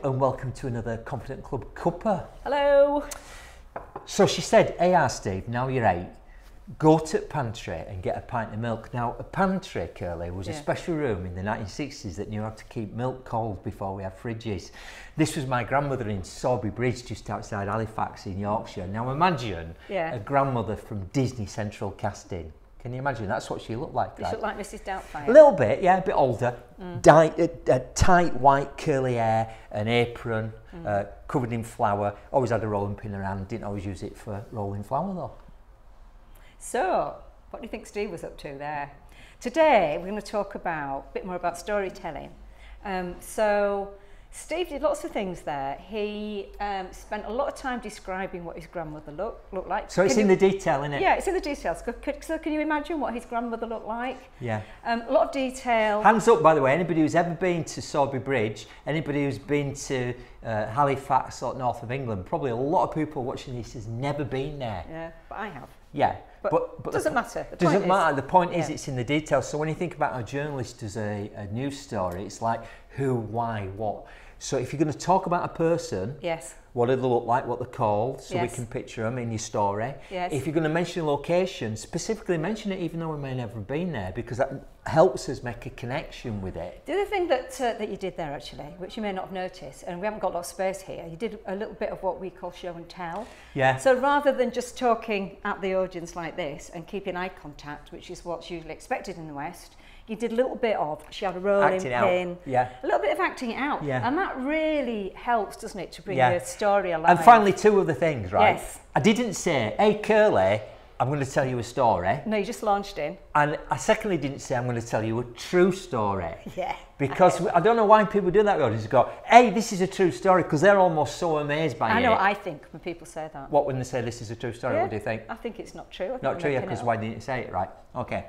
and welcome to another Confident Club Cuppa. Hello. So she said, hey Steve, now you're 8, go to the pantry and get a pint of milk. Now a pantry, Curly, was a special room in the 1960s that knew how to keep milk cold before we had fridges. This was my grandmother in Sorby Bridge, just outside Halifax in Yorkshire. Now imagine a grandmother from Disney Central casting. Can you imagine? That's what she looked like, right? She looked like Mrs. Doubtfire. A little bit, yeah, a bit older. Tight white curly hair, an apron, covered in flour. Always had a rolling pin around, didn't always use it for rolling flour though. So, what do you think Steve was up to there? Today, we're going to talk a bit more about storytelling. So, Steve did lots of things there. He spent a lot of time describing what his grandmother looked like. So it's in the detail, isn't it? Yeah, it's in the details. So can you imagine what his grandmother looked like? Yeah. A lot of detail. Hands up, by the way, anybody who's ever been to Sorby Bridge, anybody who's been to Halifax or north of England, probably a lot of people watching this has never been there. Yeah, but I have. Yeah. But doesn't matter. Doesn't matter. The point is it's in the details. So when you think about a journalist does a news story, it's like who, why, what. So if you're going to talk about a person, what do they look like, what they're called, so we can picture them in your story. If you're going to mention a location, specifically mention it even though we may never have been there, because that helps us make a connection with it. The other thing that you did there actually, which you may not have noticed, and we haven't got a lot of space here, you did a little bit of what we call show and tell. Yeah. So rather than just talking at the audience like this and keeping eye contact, which is what's usually expected in the West, you did a little bit of, she had a rolling pin, a little bit of acting it out, and that really helps, doesn't it, to bring your story alive. And finally, 2 other things, right? Yes. I didn't say, hey Curly, I'm going to tell you a story. No, you just launched in. And I secondly didn't say I'm going to tell you a true story. Yeah. Because I don't know why people do that. They just go, hey, this is a true story, because they're almost so amazed by it. I know what I think when people say that. What, when they say this is a true story, what do you think? I think it's not true. Not true, because why didn't you say it, right? Okay.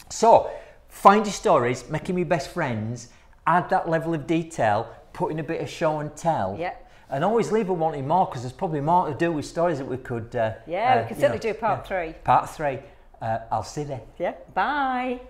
So, find your stories, make them your best friends, add that level of detail, put in a bit of show and tell. Yeah. And always leave them wanting more, because there's probably more to do with stories that we could... we could certainly do part 3. Part 3. I'll see you there. Yeah. Bye.